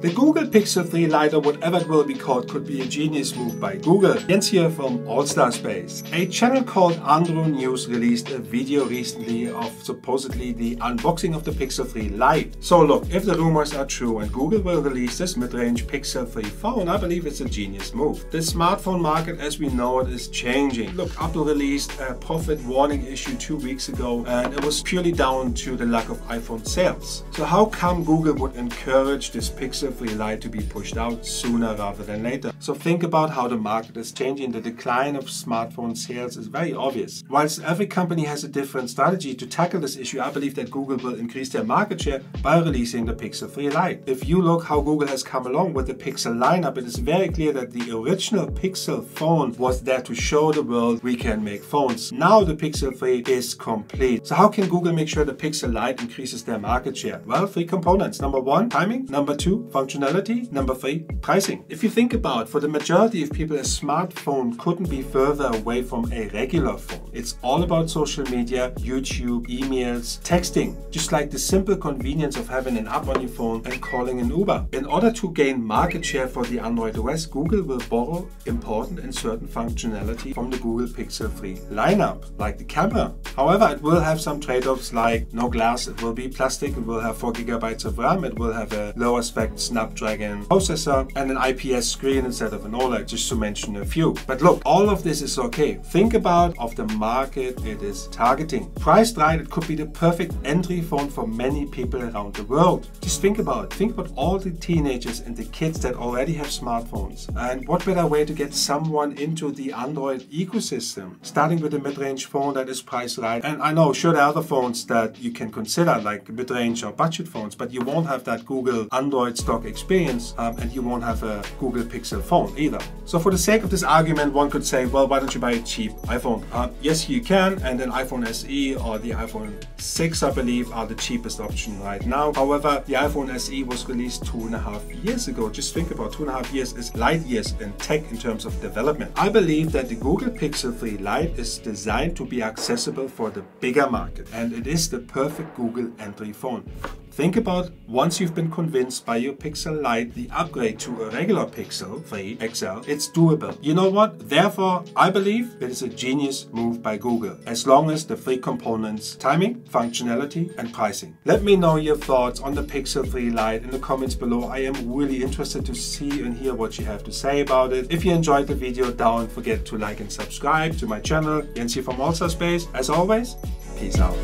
The Google Pixel 3 Lite, or whatever it will be called, could be a genius move by Google. Jens here from All-Star Space. A channel called Andro News released a video recently of supposedly the unboxing of the Pixel 3 Lite. So look, if the rumors are true and Google will release this mid-range Pixel 3 phone, I believe it's a genius move. The smartphone market as we know it is changing. Look, Apple released a profit warning issue 2 weeks ago and it was purely down to the lack of iPhone sales. So how come Google would encourage this Pixel 3 Lite to be pushed out sooner rather than later? So think about how the market is changing. The decline of smartphone sales is very obvious. Whilst every company has a different strategy to tackle this issue, I believe that Google will increase their market share by releasing the Pixel 3 Lite. If you look how Google has come along with the Pixel lineup, it is very clear that the original Pixel phone was there to show the world we can make phones. Now the Pixel 3 is complete. So how can Google make sure the Pixel Lite increases their market share? Well, 3 components. Number 1, timing. Number 2, functionality. Number 3, pricing. If you think about, for the majority of people, a smartphone couldn't be further away from a regular phone. It's all about social media, YouTube, emails, texting, just like the simple convenience of having an app on your phone and calling an Uber. In order to gain market share for the Android OS, Google will borrow important and certain functionality from the Google Pixel 3 lineup, like the camera. However, it will have some trade-offs like no glass, it will be plastic, it will have 4 GB of RAM, it will have a lower spec Snapdragon processor and an IPS screen instead of an OLED, just to mention a few. But look, all of this is okay. Think about the market it is targeting. Priced right, it could be the perfect entry phone for many people around the world. Just think about all the teenagers and the kids that already have smartphones. And what better way to get someone into the Android ecosystem? Starting with a mid-range phone that is priced right. And I know, sure, there are other phones that you can consider like mid-range or budget phones, but you won't have that Google Android stock experience and you won't have a Google Pixel phone either. So for the sake of this argument, one could say, well, why don't you buy a cheap iPhone? Yes, you can, and an iPhone SE or the iPhone 6, I believe, are the cheapest option right now. However, the iPhone SE was released 2.5 years ago. Just think about 2.5 years is light years in tech in terms of development. I believe that the Google Pixel 3 Lite is designed to be accessible for the bigger market, and it is the perfect Google entry phone. Think about, once you've been convinced by your Pixel Lite, the upgrade to a regular Pixel 3 XL, it's doable. You know what? Therefore, I believe it is a genius move by Google, as long as the 3 components, timing, functionality, and pricing. Let me know your thoughts on the Pixel 3 Lite in the comments below. I am really interested to see and hear what you have to say about it. If you enjoyed the video, don't forget to like and subscribe to my channel. Jens here from All-Star Space. As always, peace out.